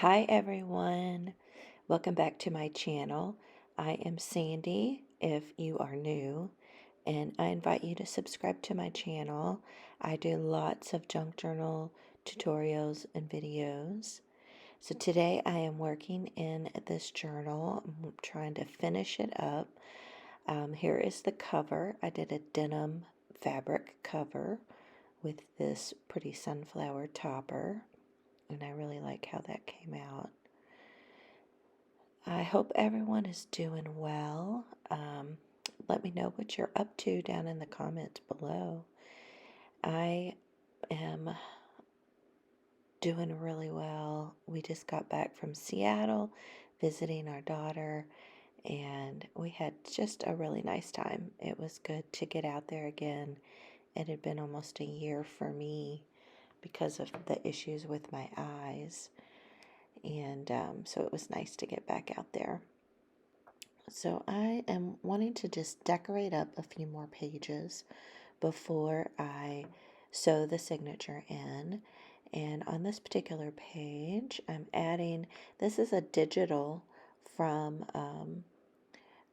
Hi everyone, welcome back to my channel. I am Sandy if you are new, and I invite you to subscribe to my channel. I do lots of junk journal tutorials and videos. So today I am working in this journal. I'm trying to finish it up. Here is the cover. I did a denim fabric cover with this pretty sunflower topper, and I really like how that came out. I hope everyone is doing well. Let me know what you're up to down in the comments below. I am doing really well. We just got back from Seattle visiting our daughter, and we had just a really nice time. It was good to get out there again. It had been almost a year for me because of the issues with my eyes, and so it was nice to get back out there. So I am wanting to just decorate up a few more pages before I sew the signature in. And on this particular page, I'm adding, this is a digital from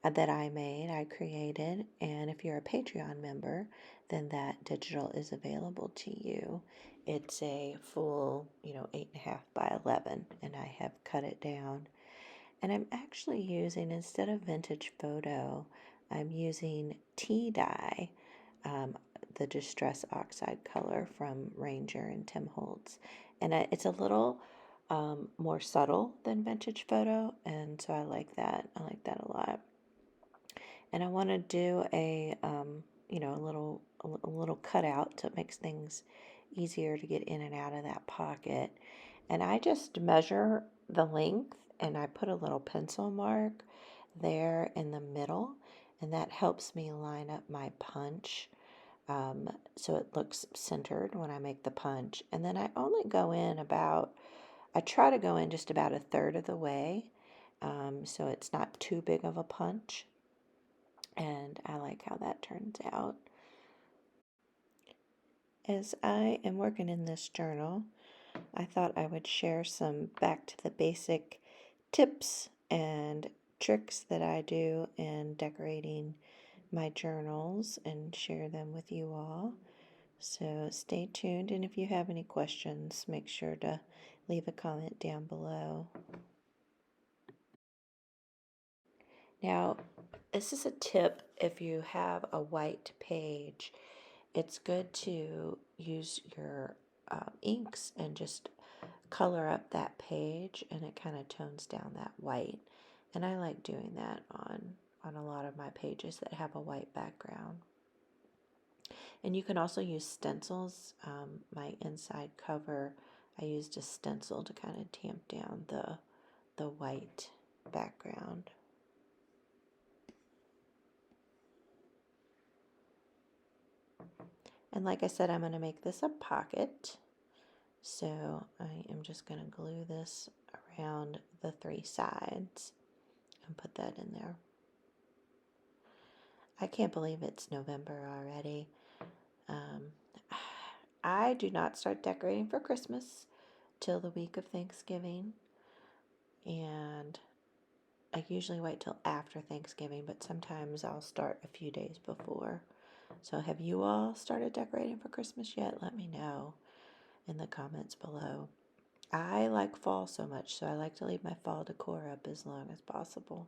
that I made, I created, and if you're a Patreon member, then that digital is available to you. It's a full, 8.5 by 11, and I have cut it down. And I'm actually using, instead of vintage photo, I'm using tea dye, the Distress Oxide color from Ranger and Tim Holtz. And it's a little more subtle than vintage photo, and so I like that. I like that a lot. And I want to do a little cutout so it makes things easier to get in and out of that pocket. And I just measure the length and I put a little pencil mark there in the middle, and that helps me line up my punch so it looks centered when I make the punch. And then I only go in I try to go in just about a third of the way, so it's not too big of a punch. And I like how that turns out. As I am working in this journal, I thought I would share some back to the basic tips and tricks that I do in decorating my journals and share them with you all. So stay tuned, and if you have any questions, make sure to leave a comment down below. Now, this is a tip if you have a white page. It's good to use your inks and just color up that page, and it kind of tones down that white. And I like doing that on a lot of my pages that have a white background. And you can also use stencils. My inside cover, I used a stencil to kind of tamp down the white background. And like I said, I'm going to make this a pocket. So I am just going to glue this around the 3 sides and put that in there. I can't believe it's November already. I do not start decorating for Christmas till the week of Thanksgiving, and I usually wait till after Thanksgiving, but sometimes I'll start a few days before. So have you all started decorating for Christmas yet? Let me know in the comments below. I like fall so much, so I like to leave my fall decor up as long as possible.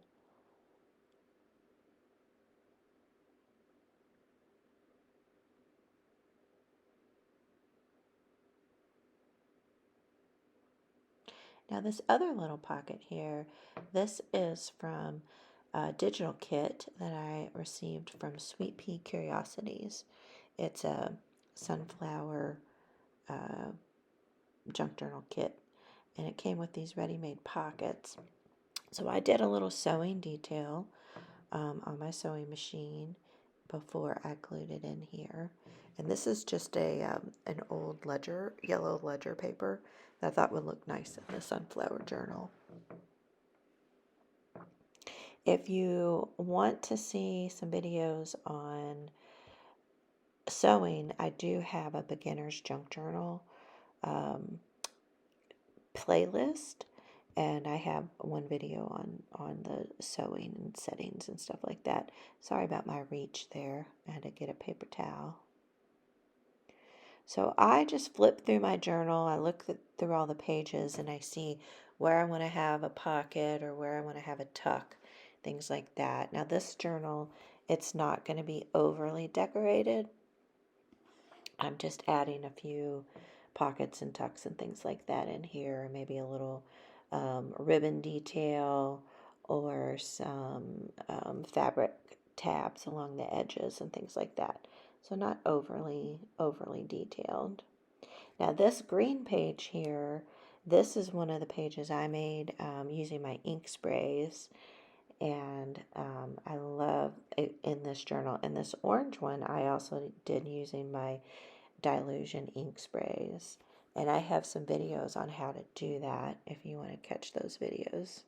Now this other little pocket here, this is from a digital kit that I received from Sweet Pea Curiosities. It's a sunflower junk journal kit, and it came with these ready-made pockets. So I did a little sewing detail on my sewing machine before I glued it in here. And this is just an old yellow ledger paper that I thought would look nice in the sunflower journal. If you want to see some videos on sewing, I do have a beginner's junk journal playlist, And I have one video on the sewing and settings and stuff like that. Sorry about my reach there. I had to get a paper towel. So I just flip through my journal. I look through all the pages and I see where I want to have a pocket or where I want to have a tuck, things like that. Now this journal, it's not going to be overly decorated. I'm just adding a few pockets and tucks and things like that in here, maybe a little ribbon detail or some fabric tabs along the edges and things like that. So not overly detailed. Now this green page here, this is one of the pages I made using my ink sprays, and I love it in this journal. And this orange one I also did using my Dylusion ink sprays. And I have some videos on how to do that if you want to catch those videos.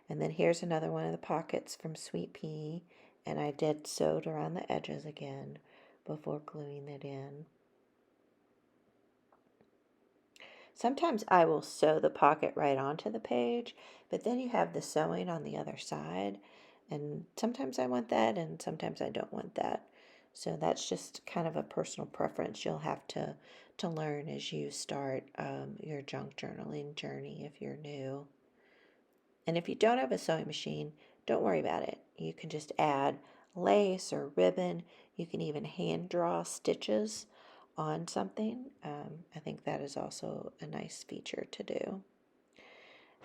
And then here's another one of the pockets from Sweet Pea, and I did sewed around the edges again before gluing it in. Sometimes I will sew the pocket right onto the page, but then you have the sewing on the other side, and sometimes I want that and sometimes I don't want that. So that's just kind of a personal preference you'll have to learn as you start your junk journaling journey if you're new. And if you don't have a sewing machine, don't worry about it. You can just add lace or ribbon. You can even hand draw stitches on something. I think that is also a nice feature to do.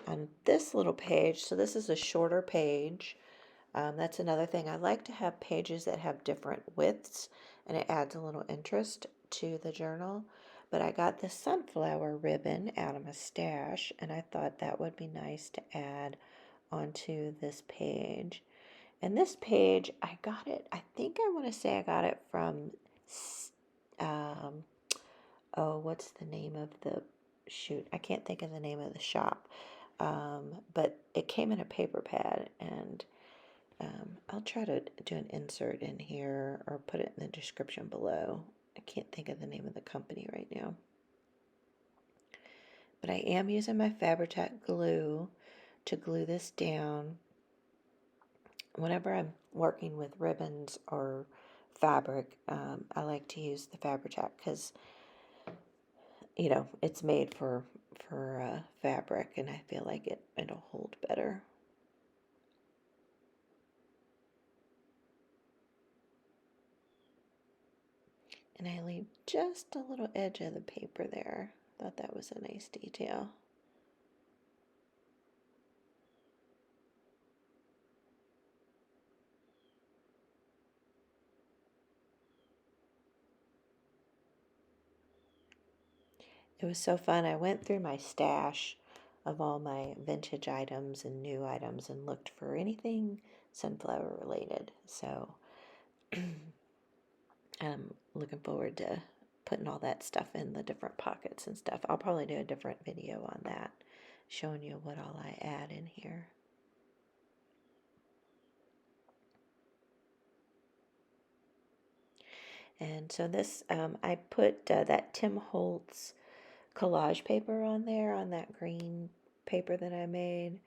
On this little page, so this is a shorter page. That's another thing. I like to have pages that have different widths, and it adds a little interest to the journal. But I got this sunflower ribbon out of my stash, and I thought that would be nice to add onto this page. And this page, I got it, I think I want to say I got it from, um, oh, what's the name of the, shoot, I can't think of the name of the shop. But it came in a paper pad, and I'll try to do an insert in here or put it in the description below. I can't think of the name of the company right now. But I am using my Fabri-Tac glue to glue this down. Whenever I'm working with ribbons or fabric, I like to use the Fabri-Tac because, you know, it's made for fabric, and I feel like it'll hold better. And I leave just a little edge of the paper there. Thought that was a nice detail. It was so fun. I went through my stash of all my vintage items and new items and looked for anything sunflower related. So I'm looking forward to putting all that stuff in the different pockets and stuff. I'll probably do a different video on that, showing you what all I add in here. And so this, I put that Tim Holtz collage paper on there, on that green paper that I made.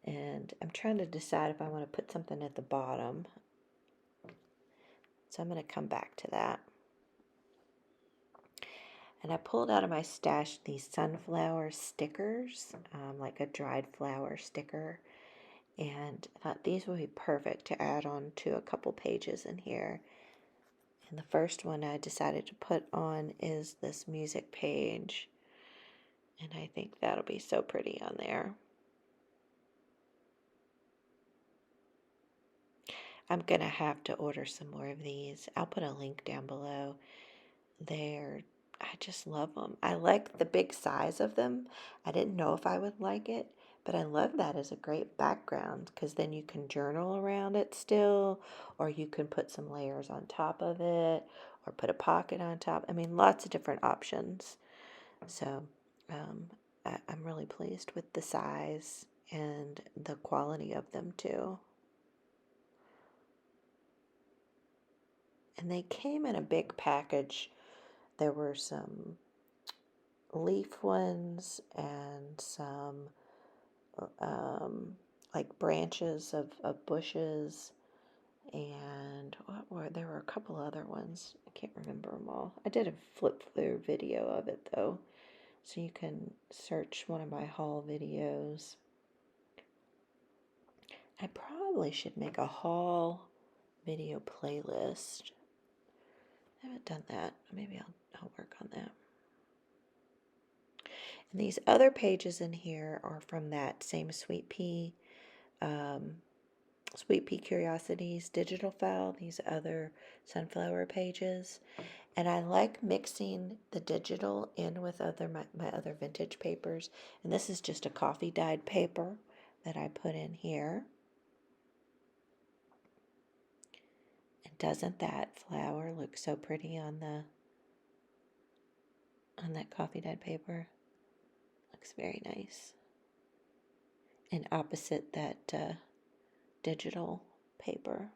And I'm trying to decide if I want to put something at the bottom. So I'm going to come back to that. And I pulled out of my stash these sunflower stickers, like a dried flower sticker. And I thought these would be perfect to add on to a couple pages in here. And the first one I decided to put on is this music page. And I think that'll be so pretty on there. I'm going to have to order some more of these. I'll put a link down below. I just love them. I like the big size of them. I didn't know if I would like it, but I love that as a great background because then you can journal around it still, or you can put some layers on top of it, or put a pocket on top. I mean, lots of different options. So I'm really pleased with the size and the quality of them too. And they came in a big package. There were some leaf ones and some like branches of bushes. And there were a couple other ones. I can't remember them all. I did a flip through video of it though, so you can search one of my haul videos. I probably should make a haul video playlist. I haven't done that. Maybe I'll work on that. And these other pages in here are from that same Sweet Pea Curiosities digital file, these other sunflower pages. And I like mixing the digital in with my other vintage papers. And this is just a coffee dyed paper that I put in here. And doesn't that flower look so pretty on that coffee dyed paper? Looks very nice. And opposite that digital paper.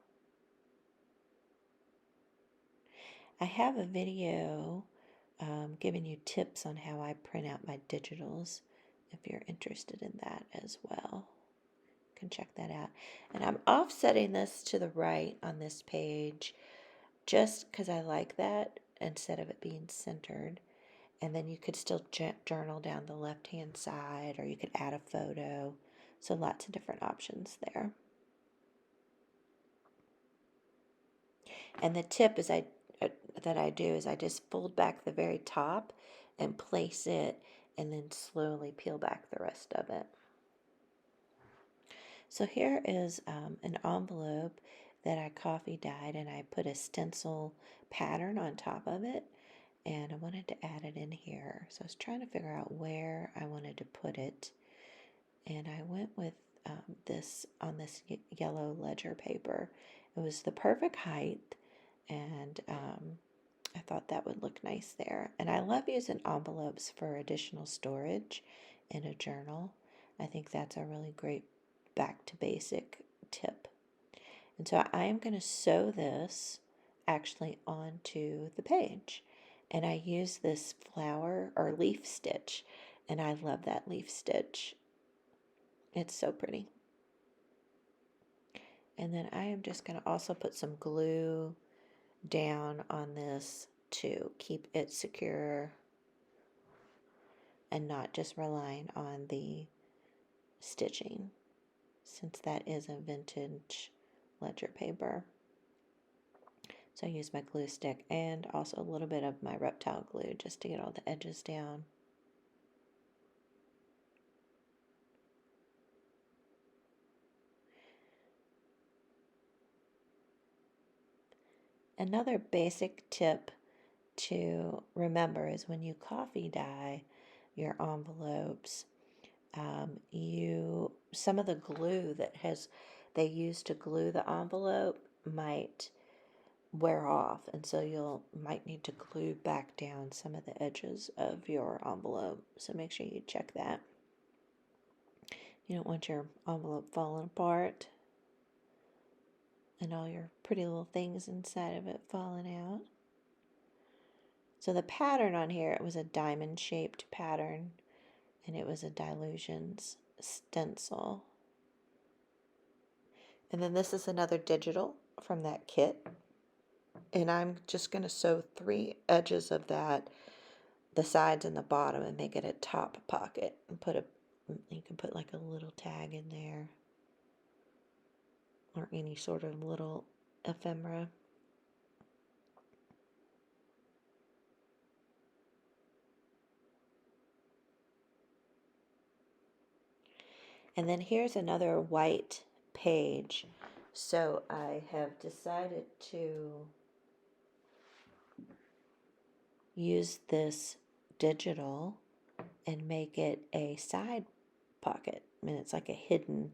I have a video giving you tips on how I print out my digitals if you're interested in that as well. You can check that out. And I'm offsetting this to the right on this page just because I like that instead of it being centered. And then you could still journal down the left-hand side, or you could add a photo. So lots of different options there. And the tip that I do is I just fold back the very top and place it, and then slowly peel back the rest of it. So here is an envelope that I coffee dyed, and I put a stencil pattern on top of it, and I wanted to add it in here. So I was trying to figure out where I wanted to put it, and I went with this on this yellow ledger paper. It was the perfect height, and I thought that would look nice there. And I love using envelopes for additional storage in a journal. I think that's a really great back to basic tip. And so I am going to sew this actually onto the page. And I use this flower or leaf stitch, and I love that leaf stitch. It's so pretty. And then I am just going to also put some glue down on this to keep it secure and not just relying on the stitching, since that is a vintage ledger paper. So I use my glue stick and also a little bit of my reptile glue just to get all the edges down. Another basic tip to remember is when you coffee dye your envelopes, some of the glue that they use to glue the envelope might wear off, and so you might need to glue back down some of the edges of your envelope. So make sure you check that. You don't want your envelope falling apart and all your pretty little things inside of it falling out. So the pattern on here, it was a diamond shaped pattern, and it was a Dylusions stencil. And then this is another digital from that kit. And I'm just going to sew 3 edges of that, the sides and the bottom, and make it a top pocket. And you can put like a little tag in there, or any sort of little ephemera. And then here's another white page. So I have decided to use this digital and make it a side pocket. I mean, it's like a hidden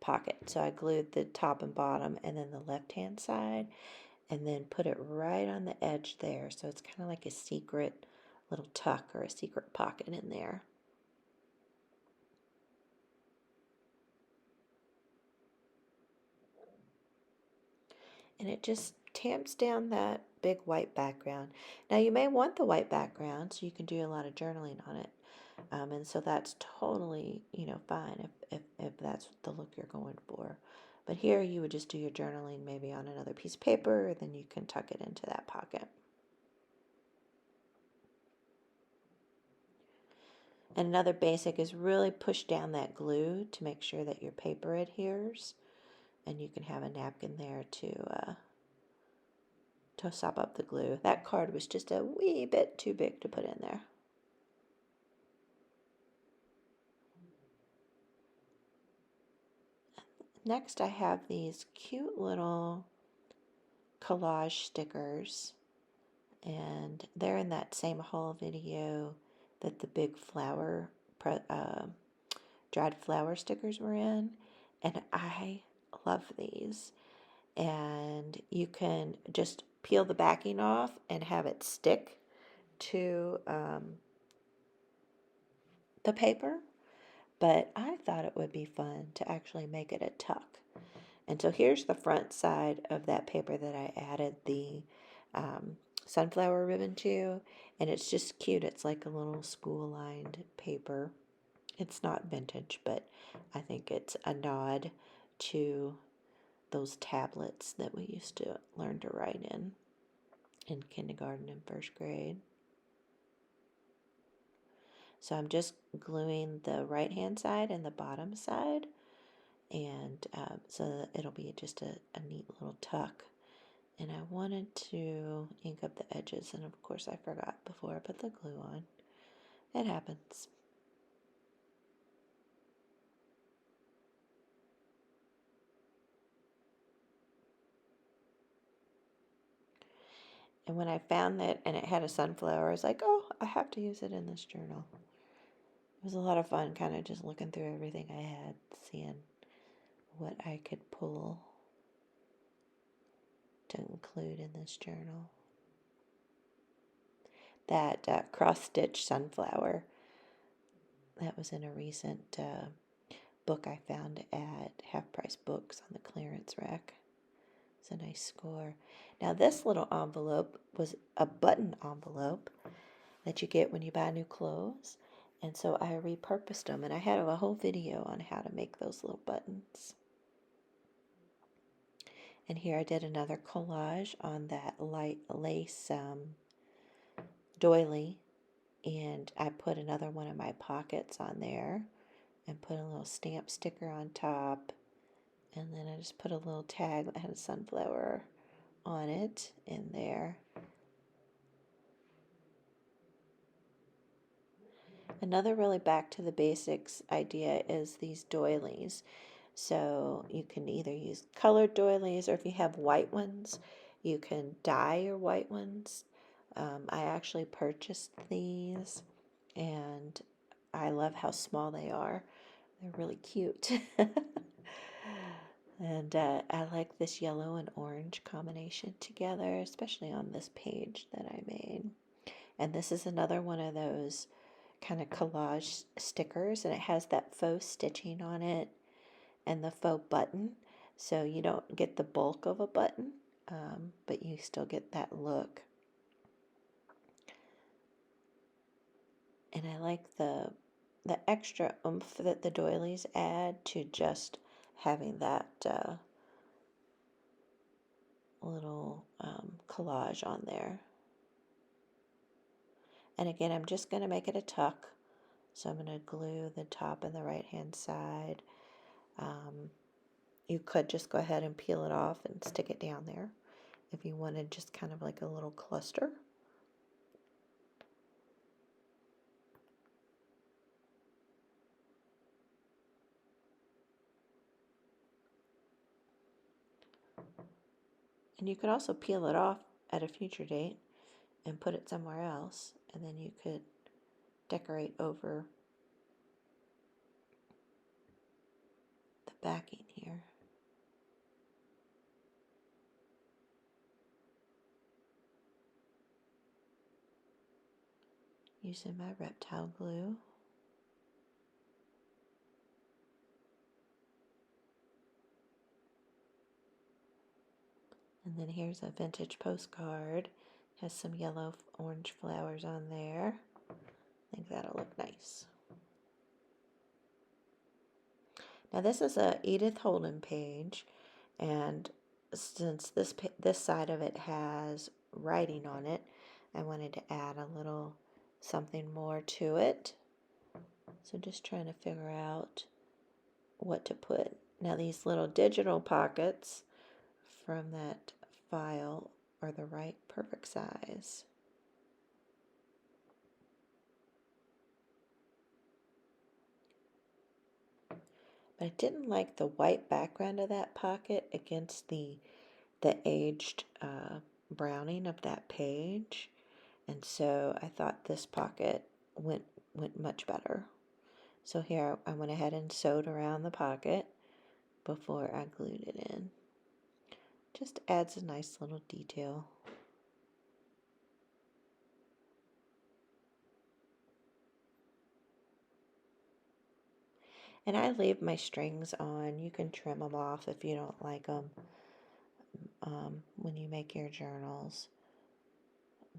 pocket. So I glued the top and bottom and then the left-hand side, and then put it right on the edge there. So it's kind of like a secret little tuck or a secret pocket in there. And it just tamps down that big white background. Now you may want the white background so you can do a lot of journaling on it. And so that's totally, fine if that's the look you're going for. But here you would just do your journaling maybe on another piece of paper, and then you can tuck it into that pocket. And another basic is really push down that glue to make sure that your paper adheres. And you can have a napkin there to sop up the glue. That card was just a wee bit too big to put in there. Next I have these cute little collage stickers, and they're in that same haul video that the big dried flower stickers were in, and I love these. And you can just peel the backing off and have it stick to the paper, but I thought it would be fun to actually make it a tuck. And so here's the front side of that paper that I added the sunflower ribbon to, and it's just cute. It's like a little spool-lined paper. It's not vintage, but I think it's a nod to those tablets that we used to learn to write in kindergarten and first grade. So I'm just gluing the right hand side and the bottom side, and so that it'll be just a neat little tuck. And I wanted to ink up the edges, and of course I forgot before I put the glue on. It happens. And when I found that and it had a sunflower, I was like, oh, I have to use it in this journal. It was a lot of fun kind of just looking through everything I had, seeing what I could pull to include in this journal. That cross-stitch sunflower, that was in a recent book I found at Half Price Books on the clearance rack. It's a nice score. Now this little envelope was a button envelope that you get when you buy new clothes. And so I repurposed them, and I had a whole video on how to make those little buttons. And here I did another collage on that light lace doily, and I put another one of my pockets on there and put a little stamp sticker on top, and then I just put a little tag that had a sunflower on it in there. Another really back to the basics idea is these doilies. So you can either use colored doilies, or if you have white ones, you can dye your white ones. I actually purchased these, and I love how small they are. They're really cute. And I like this yellow and orange combination together, especially on this page that I made. And this is another one of those kind of collage stickers, and it has that faux stitching on it and the faux button, so you don't get the bulk of a button, but you still get that look. And I like the extra oomph that the doilies add to just having that little collage on there. And again, I'm just going to make it a tuck, so I'm going to glue the top and the right hand side. You could just go ahead and peel it off and stick it down there if you wanted just kind of like a little cluster. And you could also peel it off at a future date and put it somewhere else, and then you could decorate over the backing here. Using my reptile glue. And then here's a vintage postcard. Has some yellow orange flowers on there. I think that'll look nice. Now this is a Edith Holden page, and since this side of it has writing on it, I wanted to add a little something more to it. So just trying to figure out what to put. Now these little digital pockets from that file are the right perfect size. But I didn't like the white background of that pocket against the aged browning of that page, and so I thought this pocket went much better. So here I went ahead and sewed around the pocket before I glued it in. Just adds a nice little detail. And I leave my strings on. You can trim them off if you don't like them when you make your journals.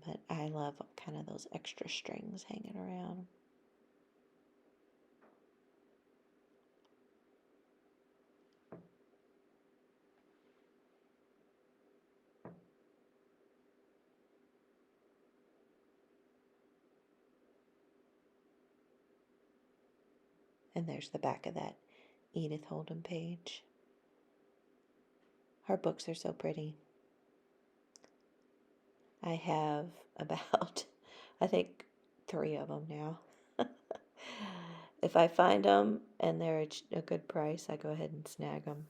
But I love kind of those extra strings hanging around. And there's the back of that Edith Holden page. Her books are so pretty. I have about, I think, 3 of them now. If I find them and they're a good price, I go ahead and snag them.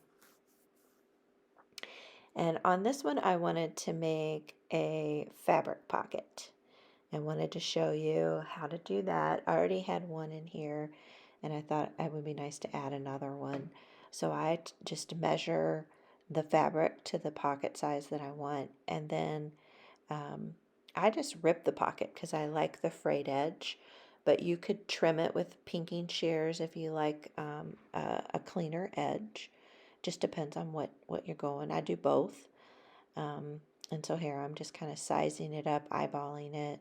And on this one, I wanted to make a fabric pocket. I wanted to show you how to do that. I already had one in here, and I thought it would be nice to add another one. So I just measure the fabric to the pocket size that I want, and then I just rip the pocket because I like the frayed edge, but you could trim it with pinking shears if you like a cleaner edge. Just depends on what you're going. I do both. And so here I'm just kind of sizing it up, eyeballing it,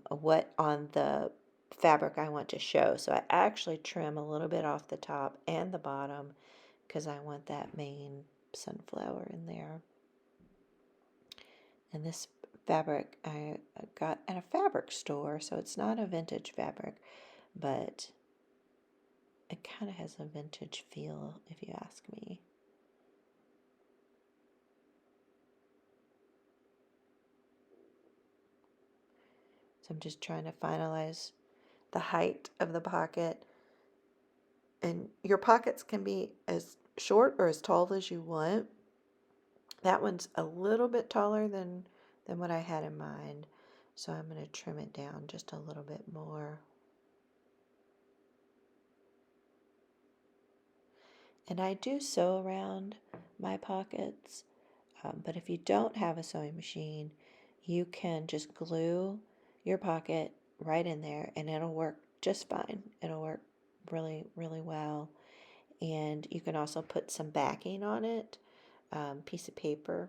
what on the fabric I want to show. So I actually trim a little bit off the top and the bottom because I want that main sunflower in there. And this fabric I got at a fabric store, so it's not a vintage fabric, but it kind of has a vintage feel if you ask me. So I'm just trying to finalize the height of the pocket. And your pockets can be as short or as tall as you want. That one's a little bit taller than what I had in mind. So I'm going to trim it down just a little bit more. And I do sew around my pockets, but if you don't have a sewing machine, you can just glue your pocket right in there and it'll work just fine. It'll work really, really well. And you can also put some backing on it, piece of paper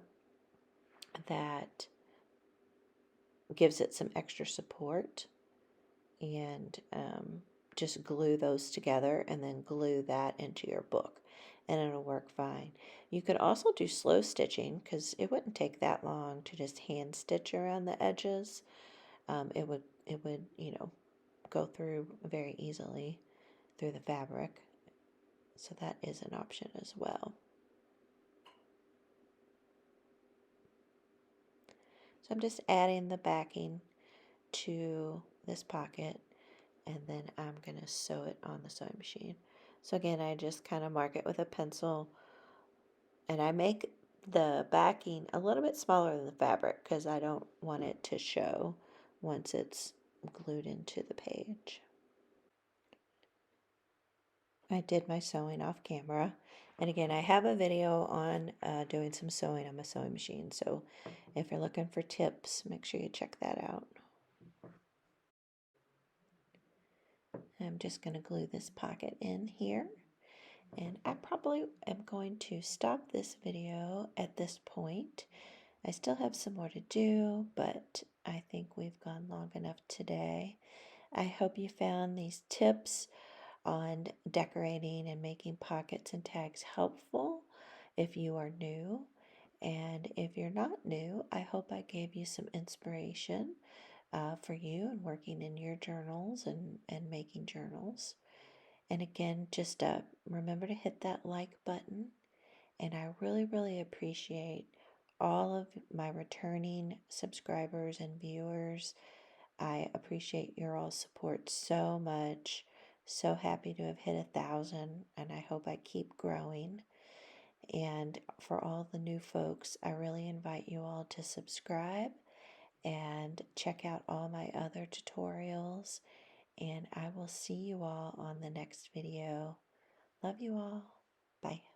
that gives it some extra support, and just glue those together and then glue that into your book and it'll work fine. You could also do slow stitching because it wouldn't take that long to just hand stitch around the edges. It would go through very easily through the fabric. So that is an option as well. So I'm just adding the backing to this pocket, and then I'm going to sew it on the sewing machine. So again, I just kind of mark it with a pencil, and I make the backing a little bit smaller than the fabric because I don't want it to show once it's glued into the page. I did my sewing off camera, and again, I have a video on doing some sewing on my sewing machine, so if you're looking for tips, make sure you check that out. I'm just going to glue this pocket in here. And I probably am going to stop this video at this point. I still have some more to do, but I think we've gone long enough today. I hope you found these tips on decorating and making pockets and tags helpful if you are new. And if you're not new, I hope I gave you some inspiration for you and working in your journals and making journals. And again, just remember to hit that like button. And I really, really appreciate all of my returning subscribers and viewers. I appreciate your all support so much. So happy to have hit 1,000, and I hope I keep growing. And for all the new folks, I really invite you all to subscribe and check out all my other tutorials. And I will see you all on the next video. Love you all. Bye.